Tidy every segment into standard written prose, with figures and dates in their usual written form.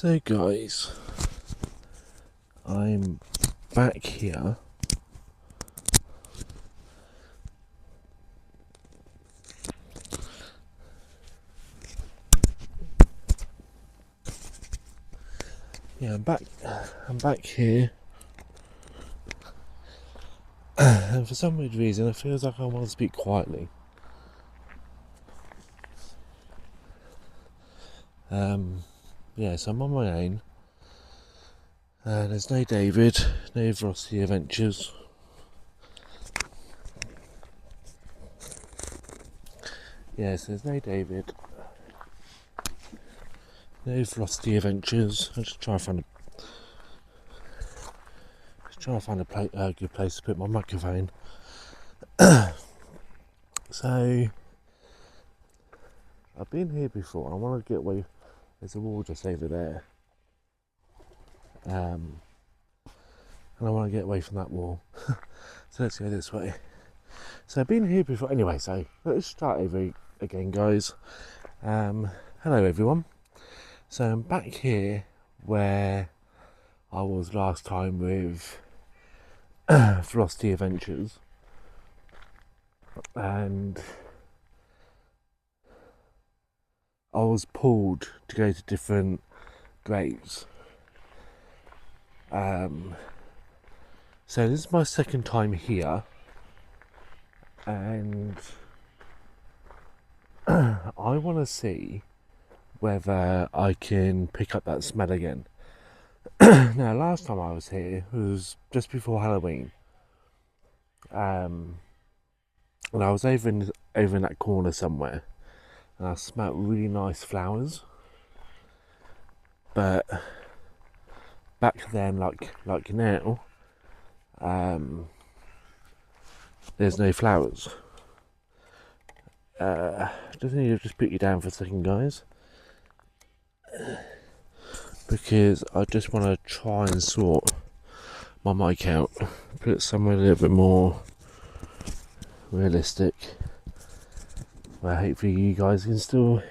So guys, I'm back here. Yeah, I'm back here. And for some weird reason, it feels like I want to speak quietly. Yeah, so I'm on my own. There's no David, no Frosty Adventures. Yes, there's no David, no Frosty Adventures. I'm just trying to find a good place to put my microphone. So I've been here before. I want to get away. There's a wall just over there, and I want to get away from that wall. So let's go this way. So I've been here before. Anyway, so let's start over again, guys. Hello everyone. So I'm back here where I was last time with Frosty Adventures, and I was pulled to go to different graves. So this is my second time here, and I want to see whether I can pick up that smell again. Now, last time I was here was just before Halloween, and I was over in that corner somewhere, and I smelled really nice flowers. But back then, like now, there's no flowers. Just need to just put you down for a second, guys, because I just want to try and sort my mic out, put it somewhere a little bit more realistic, where hopefully you guys can still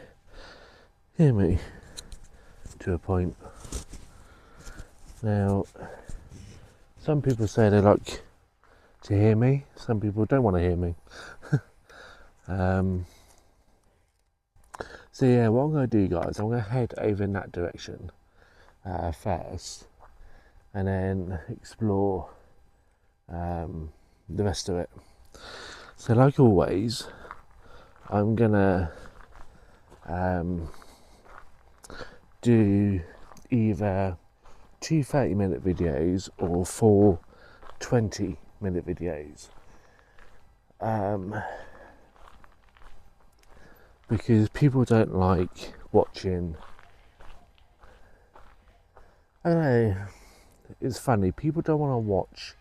hear me to a point. Now, some people say they like to hear me, some people don't want to hear me. So yeah, what I'm going to do, guys, I'm going to head over in that direction first, and then explore the rest of it. So like always, I'm going to do either 2 30-minute videos or 4 20-minute videos. Because people don't like watching. I don't know, it's funny, people don't want to watch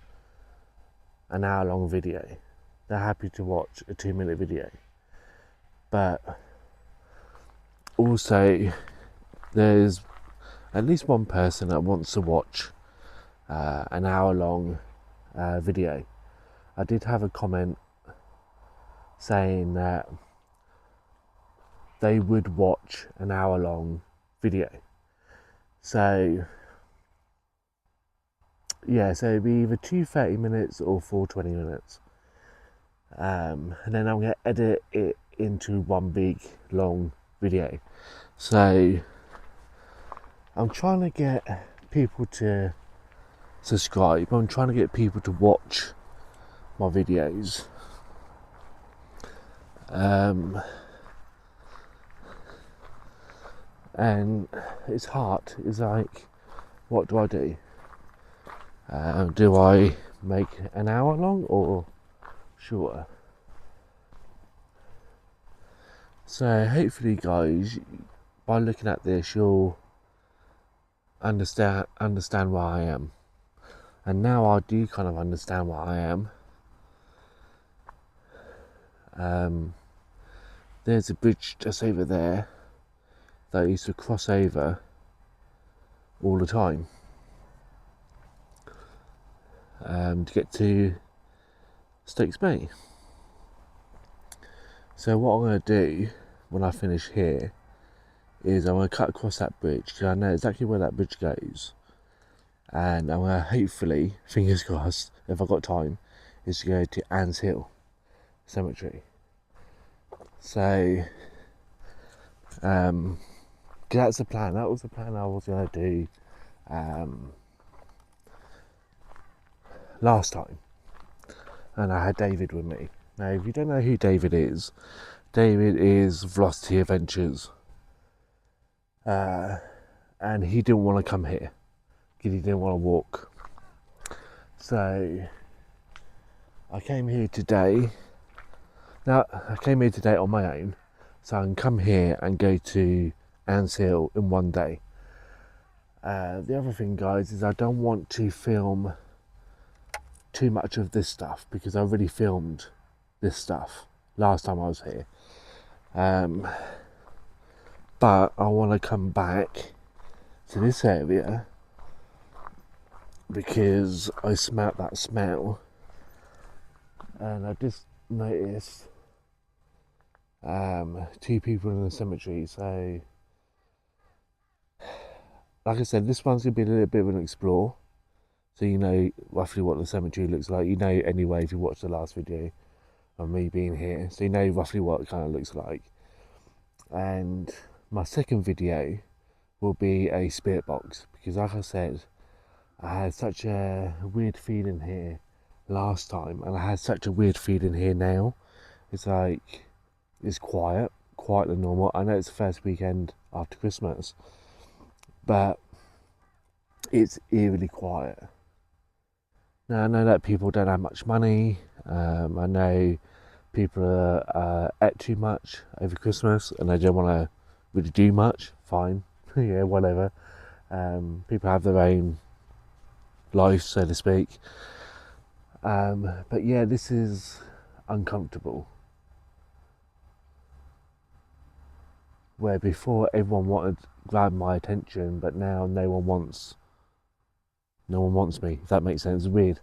an hour-long video. They're happy to watch a 2-minute video. But also, there's at least one person that wants to watch an hour-long video. I did have a comment saying that they would watch an hour-long video. So yeah, so it'd be either 2 30 minutes or 4 20 minutes. And then I'm going to edit it into one big long video. So I'm trying to get people to subscribe. I'm trying to get people to watch my videos. And it's hard. It's like, what do I do? Do I make an hour long or shorter? So hopefully, guys, by looking at this, you'll understand where I am. And now I do kind of understand where I am. There's a bridge just over there that I used to cross over all the time to get to Stakes Bay. So what I'm going to do when I finish here is I'm going to cut across that bridge because I know exactly where that bridge goes, and I'm going to hopefully, fingers crossed, if I've got time, is to go to Anne's Hill Cemetery. So, 'cause that's the plan. That was the plan I was going to do last time, and I had David with me. Now, if you don't know who David is Velocity Adventures, and he didn't want to come here because he didn't want to walk. So I came here today. Now, I came here today on my own, so I can come here and go to Anne's Hill in one day. The other thing, guys, is I don't want to film too much of this stuff because I already filmed this stuff last time I was here. But I want to come back to this area because I smelt that smell, and I just noticed two people in the cemetery. So, like I said, this one's going to be a little bit of an explore, so you know roughly what the cemetery looks like. You know anyway if you watched the last video of me being here, so you know roughly what it kind of looks like. And my second video will be a spirit box, because like I said, I had such a weird feeling here last time, and I had such a weird feeling here now. It's like, it's quieter than normal. I know it's the first weekend after Christmas, but it's eerily quiet. Now, I know that people don't have much money. I know people are ate too much over Christmas and they don't want to really do much. Fine. Yeah, whatever. People have their own life, so to speak. But yeah, this is uncomfortable. Where before everyone wanted to grab my attention, but now no one wants me, if that makes sense. It's weird.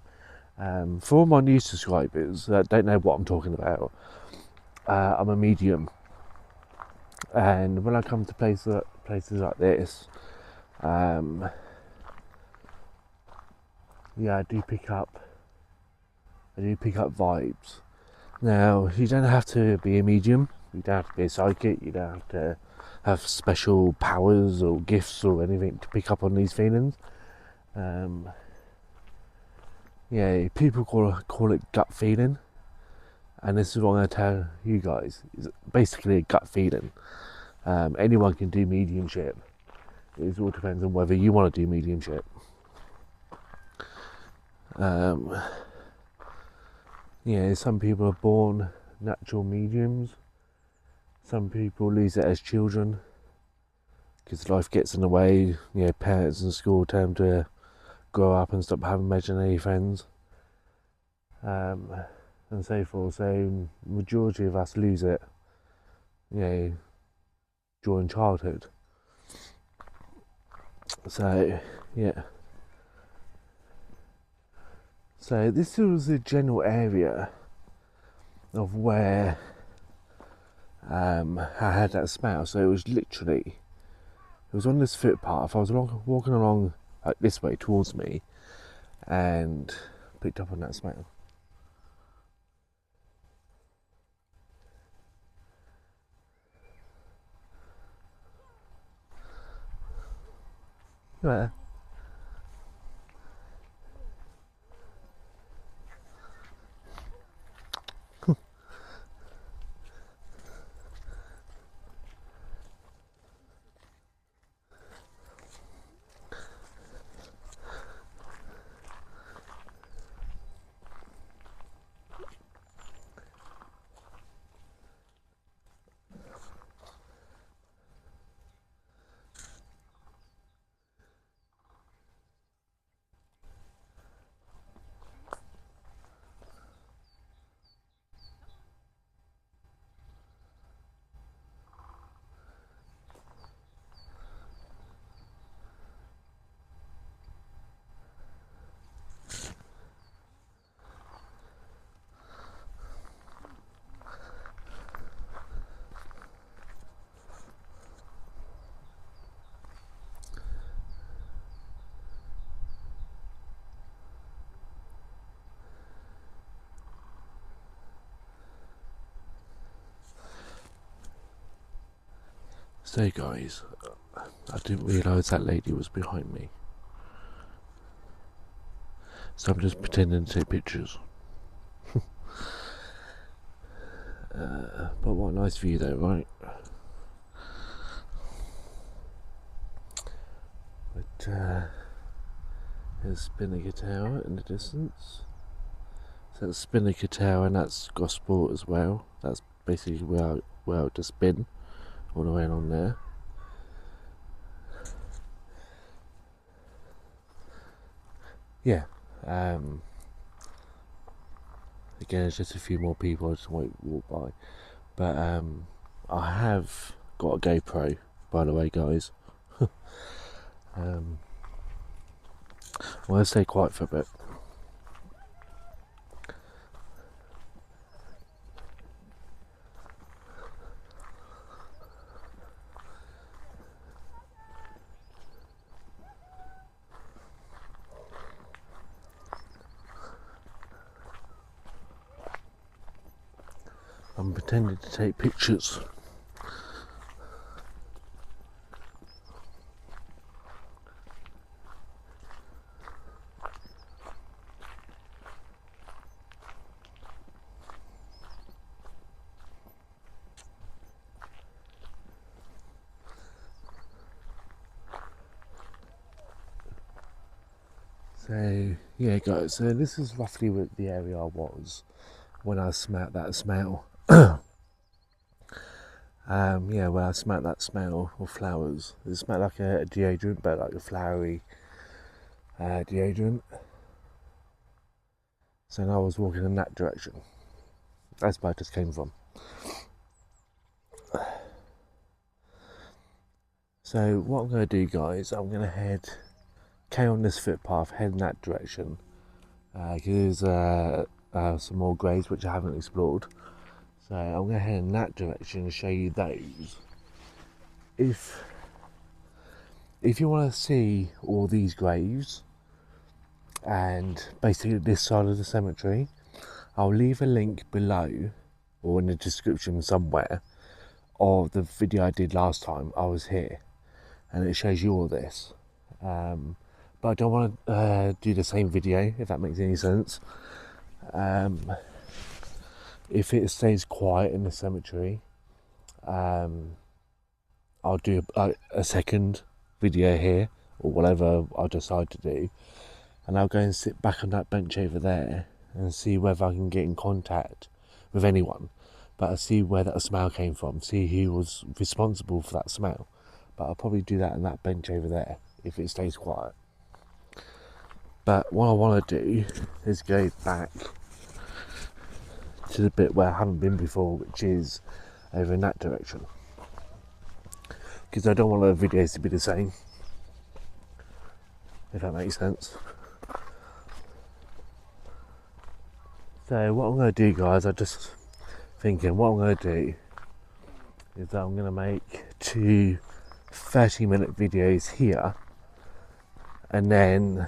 For all my new subscribers that don't know what I'm talking about, I'm a medium, and when I come to places like this, yeah, I do pick up vibes. Now, you don't have to be a medium, you don't have to be a psychic, you don't have to have special powers or gifts or anything to pick up on these feelings. Yeah, people call it gut feeling, and this is what I'm going to tell you guys. It's basically a gut feeling. Anyone can do mediumship. It all depends on whether you want to do mediumship. Yeah, some people are born natural mediums. Some people lose it as children because life gets in the way. You know, parents in school tell them to grow up and stop having imaginary friends, and so forth. So majority of us lose it, you know, during childhood. So yeah. So this was the general area of where I had that smell. So it was on this footpath. I was walking along like this way towards me, and picked up on that smell. Yeah. So guys, I didn't realise that lady was behind me. So I'm just pretending to take pictures. But what a nice view though, right? But there's Spinnaker Tower in the distance. So that's Spinnaker Tower and that's Gosport as well. That's basically where I've just been, all the way on there. Yeah. Again, it's just a few more people I just won't walk by. But I have got a GoPro, by the way, guys. Well, let's stay quiet for a bit. I'm pretending to take pictures. So yeah guys, so this is roughly what the area I was when I smelt that smell. Yeah, when I smelt that smell of flowers. It smelled like a deodorant, but like a flowery deodorant. So now I was walking in that direction. That's where I just came from. So what I'm going to do guys, I'm going to carry on this footpath, head in that direction. Because there's some more graves which I haven't explored. So I'm going to head in that direction and show you those. If you want to see all these graves and basically this side of the cemetery, I'll leave a link below or in the description somewhere of the video I did last time I was here, and it shows you all this. But I don't want to do the same video, if that makes any sense. If it stays quiet in the cemetery, I'll do a second video here, or whatever I decide to do, and I'll go and sit back on that bench over there and see whether I can get in contact with anyone. But I'll see where that smell came from, see who was responsible for that smell. But I'll probably do that on that bench over there if it stays quiet. But what I want to do is go back to the bit where I haven't been before, which is over in that direction, because I don't want the videos to be the same, if that makes sense. So what I'm going to do guys, I'm just thinking what I'm going to do is that I'm going to make 2 30-minute videos here, and then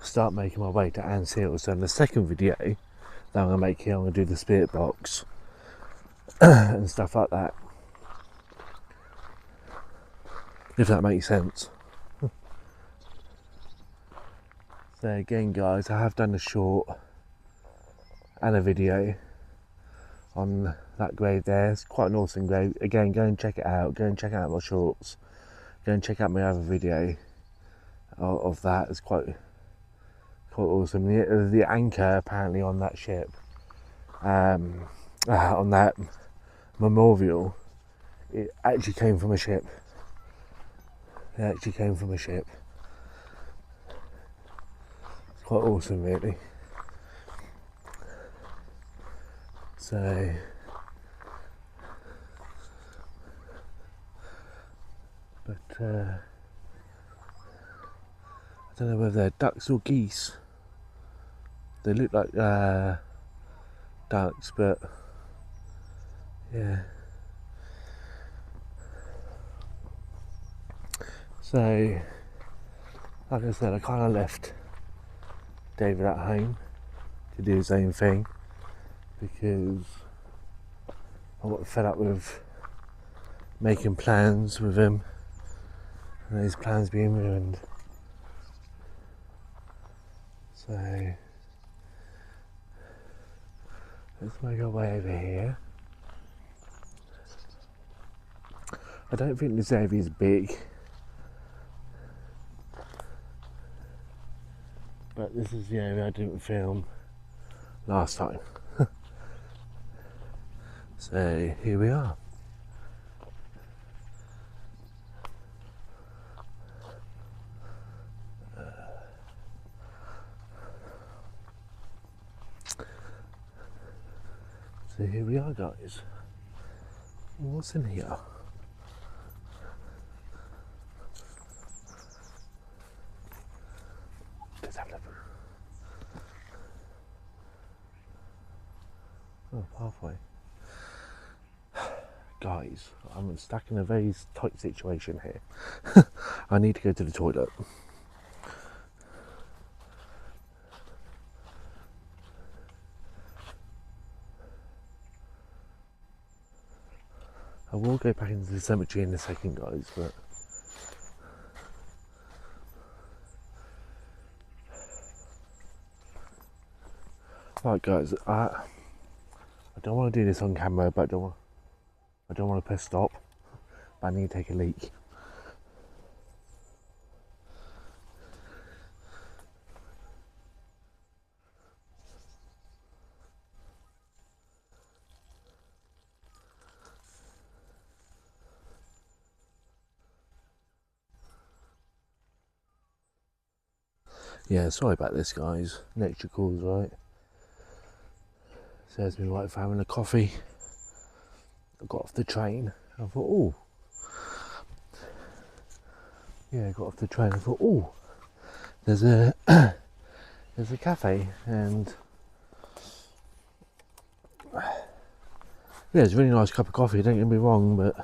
start making my way to Anne's Hill. So in the second video that I'm going to make here, I'm going to do the spirit box and stuff like that, if that makes sense. So again guys, I have done a short and a video on that grave there. It's quite an awesome grave. Again, go and check it out. Go and check out my shorts. Go and check out my other video of that. It's quite awesome. The anchor apparently on that ship, on that memorial, it actually came from a ship. It actually came from a ship. It's quite awesome really. So but I don't know whether they're ducks or geese. They look like ducks, but yeah. So like I said, I kind of left David at home to do his own thing, because I got fed up with making plans with him and those plans being ruined. So let's make our way over here. I don't think this area is big, but this is the area I didn't film last time. So here we are. So here we are, guys. What's in here? Let's have a look. Oh, pathway. Guys, I'm stuck in a very tight situation here. I need to go to the toilet. I will go back into the cemetery in a second, guys, but right, guys, I don't want to do this on camera, but I don't want to press stop, but I need to take a leak. Yeah, sorry about this, guys. Nature calls, right? Says me right for having a coffee. I got off the train. I thought, oh. Yeah, I got off the train. I thought, oh, there's a there's a cafe, and yeah, it's a really nice cup of coffee. Don't get me wrong, but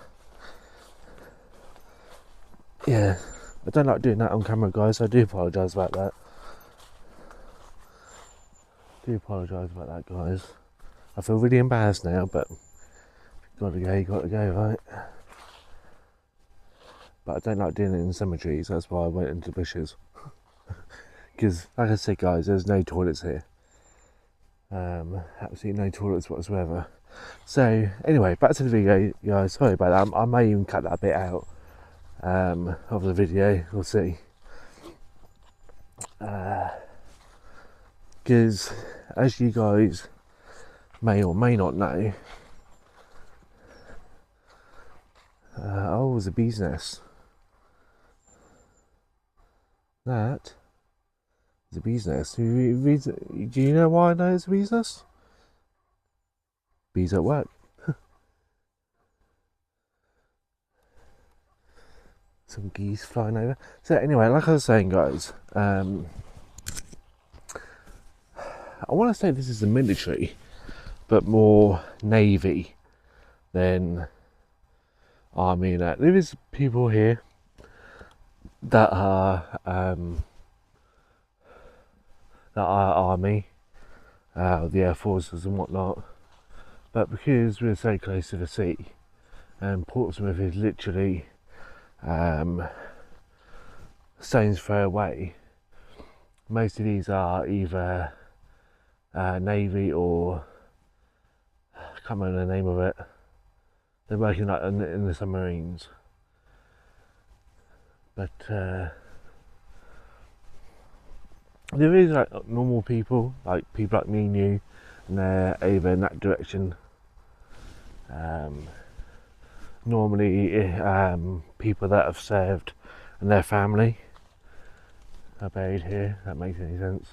yeah, I don't like doing that on camera, guys. So I do apologise about that. Guys. I feel really embarrassed now, but gotta go, right? But I don't like doing it in cemeteries, that's why I went into the bushes. Because, like I said, guys, there's no toilets here. Absolutely no toilets whatsoever. So, anyway, back to the video, guys. Sorry about that. I may even cut that bit out of the video. We'll see. Because, as you guys may or may not know, it was a bee's nest. That is a bee's nest. Do you know why I know it's a bee's nest? Bees at work. Some geese flying over. So anyway, like I was saying, guys, I want to say this is the military, but more navy than army. And that there is people here that are army, the air forces and whatnot. But because we're so close to the sea, and Portsmouth is literally stone's throw away, most of these are either navy or I can't remember the name of it. They're working like in the submarines, but there is like normal people like me and you, and they're over in that direction. Normally people that have served and their family are buried here. That makes any sense.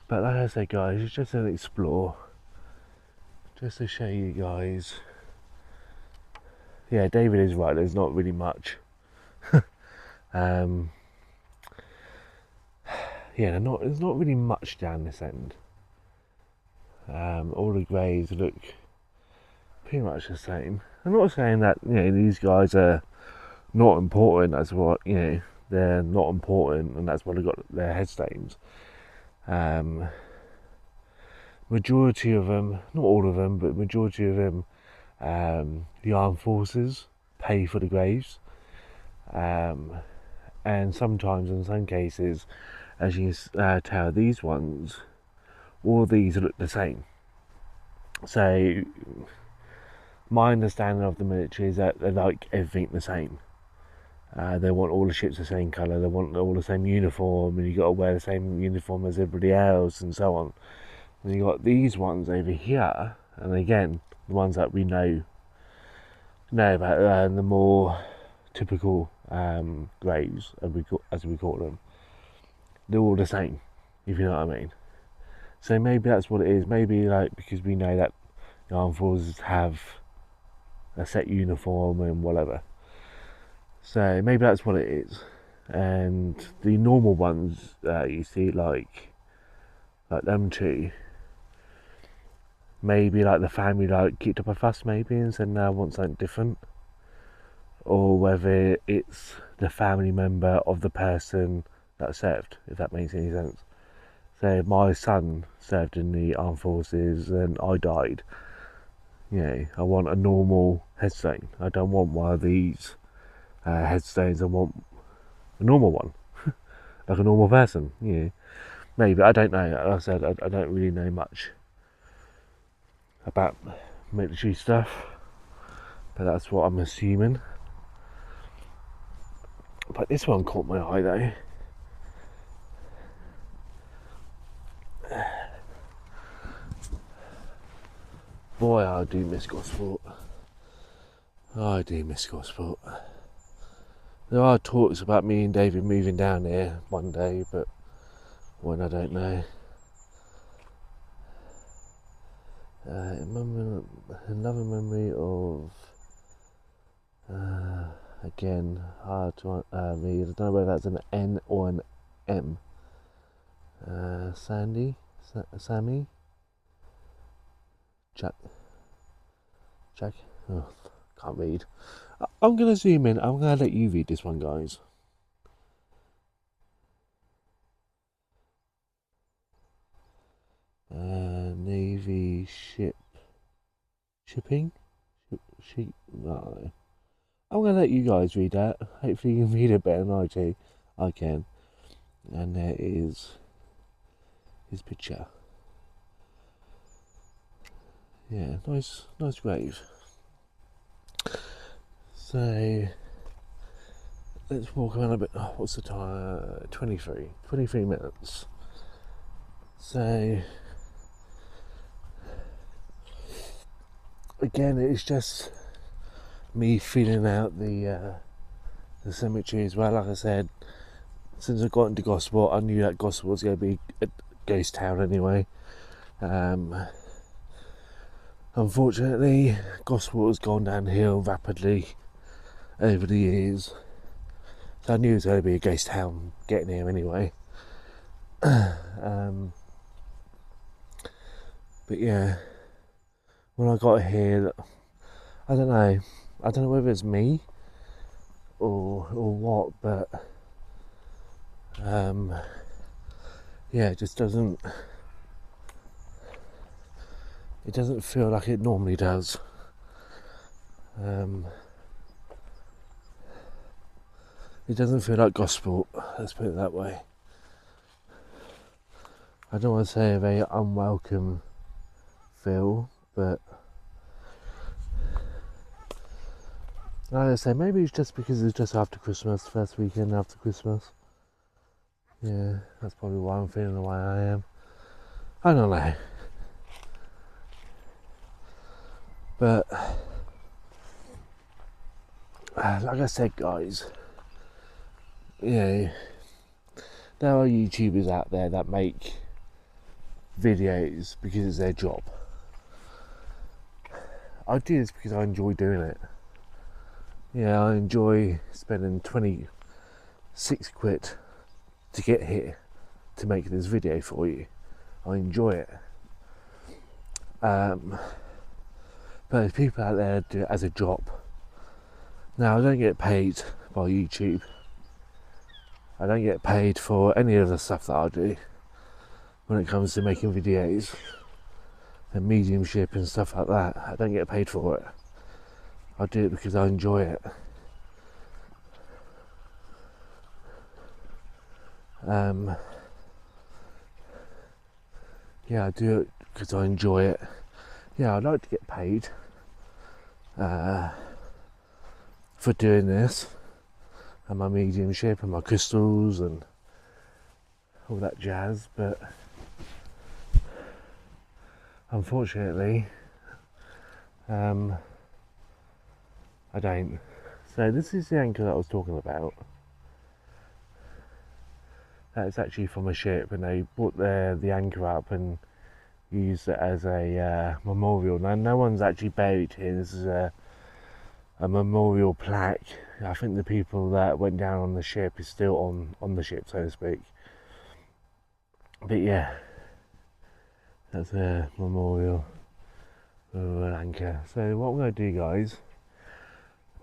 But like I said, guys, it's just an explore, just to show you guys. Yeah, David is right, there's not really much. Yeah, there's not really much down this end. All the graves look pretty much the same. I'm not saying that, you know, these guys are not important, that's what, you know, they're not important and that's why they've got their headstones. majority of them, not all of them, but majority of them, the armed forces pay for the graves, and sometimes, in some cases, as you can tell, these ones, all these look the same. So my understanding of the military is that they like everything the same. They want all the ships the same colour, they want all the same uniform, and you got to wear the same uniform as everybody else, and so on. And you got these ones over here, and again, the ones that we know about, the more typical graves, as we call them. They're all the same, if you know what I mean. So maybe that's what it is. Maybe like because we know that the armed forces have a set uniform and whatever. So maybe that's what it is. And the normal ones you see, like them two, maybe like the family like kicked up a fuss maybe and said no, I want something different, or whether it's the family member of the person that served, if that makes any sense. So my son served in the armed forces and I died. I want a normal headstone. I don't want one of these headstones. I want a normal one, like a normal person. Maybe, I don't know. Like I said, I don't really know much about military stuff, but that's what I'm assuming. But this one caught my eye though. Boy, I do miss Gosport. I do miss Gosport. There are talks about me and David moving down here one day, but when, I don't know. Another memory of, again, hard to read. I don't know whether that's an N or an M. Sammy? Jack? Oh, can't read. I'm going to zoom in. I'm going to let you read this one, guys. Navy shipping? No. I'm going to let you guys read that. Hopefully you can read it better than I can. And there is his picture. Yeah, nice grave. So let's walk around a bit. Oh, what's the time? 23 minutes. So again, it's just me feeling out the cemetery as well. Like I said, since I got into Gosport, I knew that Gosport was going to be a ghost town anyway. Unfortunately, Gosport has gone downhill rapidly over the years, so I knew it was going to be a ghost town getting here anyway. But yeah, when I got here, I don't know whether it's me or what, but yeah, it just doesn't feel like it normally does. It doesn't feel like Gosport, let's put it that way. I don't want to say a very unwelcome feel, but like I say, maybe it's just because it's just after Christmas, first weekend after Christmas. Yeah, that's probably why I'm feeling the way I am. I don't know. But like I said, guys, there are YouTubers out there that make videos because it's their job. I do this because I enjoy doing it. I enjoy spending 26 quid to get here to make this video for you. I enjoy it. But there's people out there do it as a job. Now, I don't get paid by YouTube. I don't get paid for any of the stuff that I do when it comes to making videos. and mediumship and stuff like that. I don't get paid for it. I do it because I enjoy it. Yeah, I do it because I enjoy it. Yeah, I'd like to get paid for doing this, and my mediumship and my crystals and all that jazz, but unfortunately I don't. So this is the anchor that I was talking about. That's actually from a ship, and they brought the anchor up and used it as a memorial. Now, no one's actually buried here. This is a memorial plaque. I think the people that went down on the ship is still on the ship, so to speak. But yeah, that's a memorial of an anchor. So what I'm going to do, guys,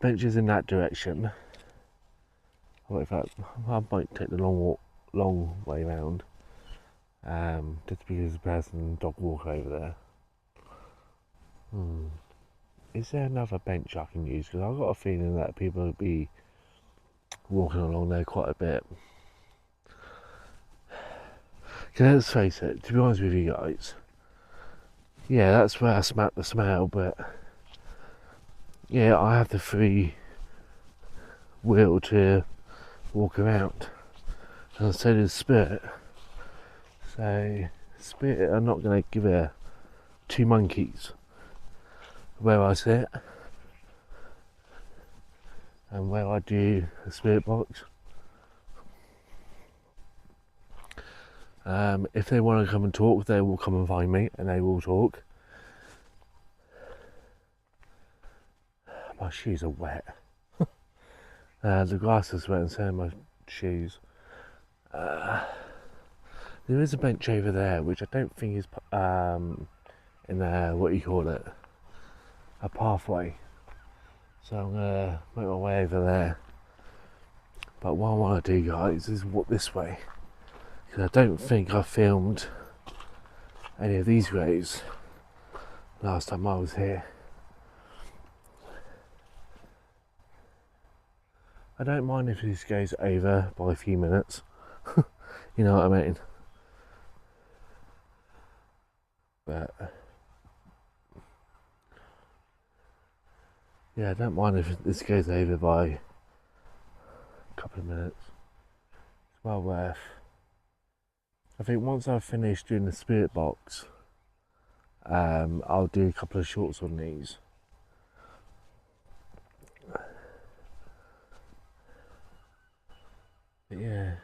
benches in that direction. Well, in fact, I might take the long way round, just because there's a person and dog walker over there. Is there another bench I can use? Because I've got a feeling that people will be walking along there quite a bit. Because let's face it, to be honest with you guys, yeah, that's where I smack the smell, but yeah, I have the free will to walk around, and so does spirit. So spirit, I'm not going to give her two monkeys where I sit and where I do a spirit box. If they want to come and talk, they will come and find me and they will talk. My shoes are wet. The grass is wet and so are my shoes. There is a bench over there which I don't think is in what you call it, a pathway. So I'm gonna make my way over there. But what I want to do, guys, is walk this way, because I don't think I filmed any of these graves last time I was here. I don't mind if this goes over by a few minutes. You know what I mean? But yeah, I don't mind if this goes over by a couple of minutes. It's well worth. I think once I've finished doing the spirit box, I'll do a couple of shorts on these. But yeah,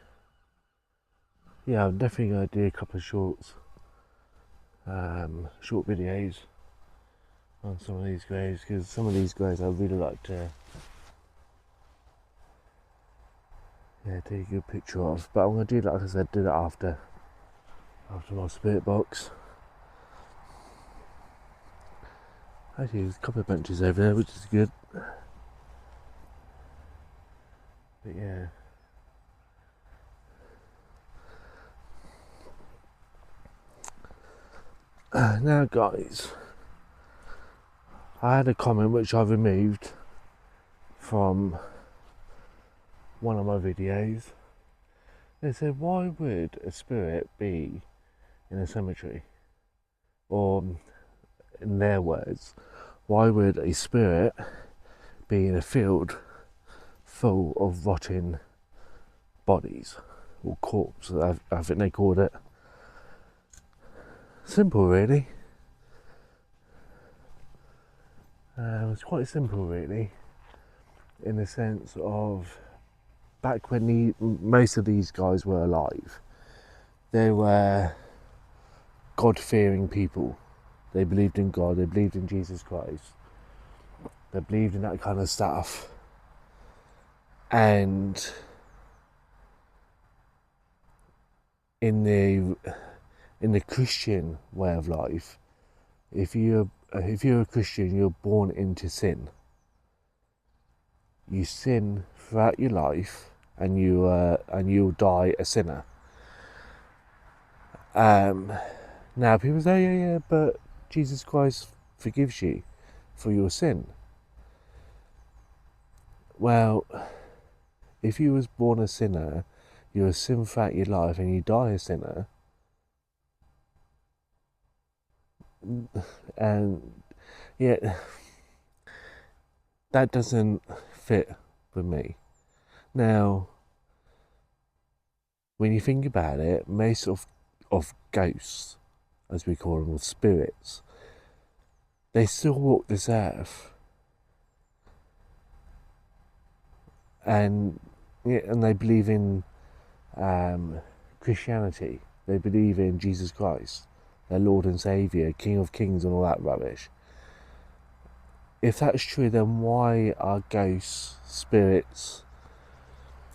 I'm definitely going to do a couple of shorts, short videos on some of these graves, because some of these graves I really like to take a good picture of. But I'm going to do that, like I said, do that after my spirit box. Actually, there's a couple of benches over there, which is good. But yeah. Now guys, I had a comment which I removed from one of my videos. They said, why would a spirit be in a cemetery? Or, in their words, why would a spirit be in a field full of rotting bodies, or corpses, I think they called it. Simple, really. It's quite simple, really, in the sense of back when most of these guys were alive, they were God-fearing people. They believed in God, they believed in Jesus Christ, they believed in that kind of stuff. And in the Christian way of life, if you're a Christian, you're born into sin. You sin throughout your life, and you'll die a sinner. Now people say, yeah, but Jesus Christ forgives you for your sin. Well, if you was born a sinner, you're a sin throughout your life, and you die a sinner, and yeah, that doesn't fit with me. Now, when you think about it, most of ghosts, as we call them, or spirits, they still walk this earth, and they believe in Christianity. They believe in Jesus Christ, their Lord and Saviour, King of Kings, and all that rubbish. If that's true, then why are ghosts, spirits,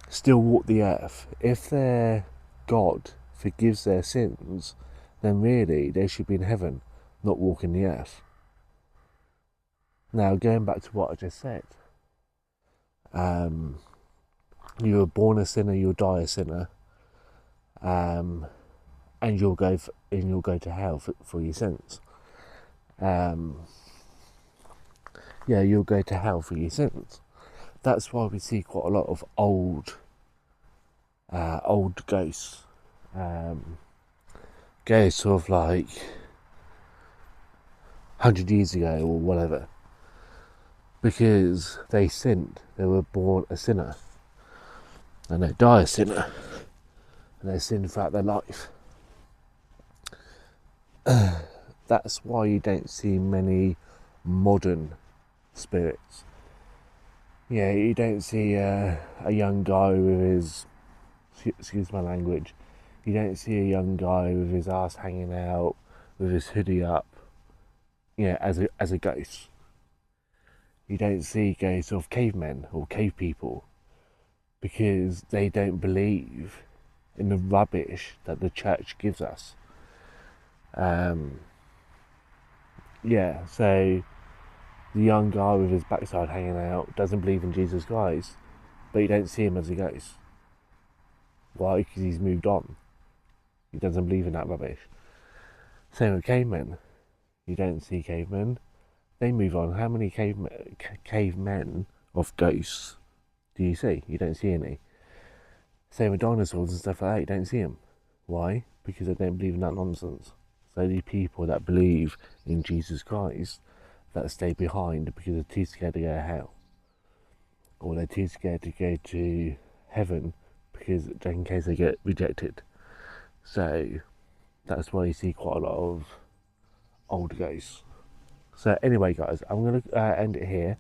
still walk the earth? If their God forgives their sins, then really they should be in heaven, not walking the earth. Now, going back to what I just said, you were born a sinner, you'll die a sinner, and you'll go to hell for your sins. You'll go to hell for your sins. That's why we see quite a lot of old ghosts. Ghosts of like 100 years ago or whatever. Because they sinned. They were born a sinner. And they die a sinner. And they sin throughout their life. That's why you don't see many modern spirits. Yeah, you don't see a young guy with his, excuse my language, you don't see a young guy with his ass hanging out, with his hoodie up, as a ghost. You don't see ghosts of cavemen or cave people, because they don't believe in the rubbish that the church gives us. So the young guy with his backside hanging out doesn't believe in Jesus Christ, but you don't see him as a ghost. Why? Because he's moved on. He doesn't believe in that rubbish. Same with cavemen. You don't see cavemen. They move on. How many cavemen of ghosts do you see? You don't see any. Same with dinosaurs and stuff like that. You don't see them. Why? Because they don't believe in that nonsense. It's only people that believe in Jesus Christ that stay behind because they're too scared to go to hell, or they're too scared to go to heaven because in case they get rejected. So that's why you see quite a lot of old ghosts. So anyway, guys, I'm gonna end it here,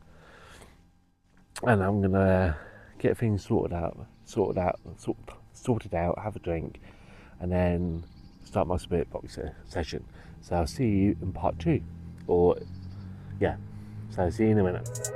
and I'm gonna get things sorted out, have a drink, and then start my spirit box session. So I'll see you in part 2, so see you in a minute.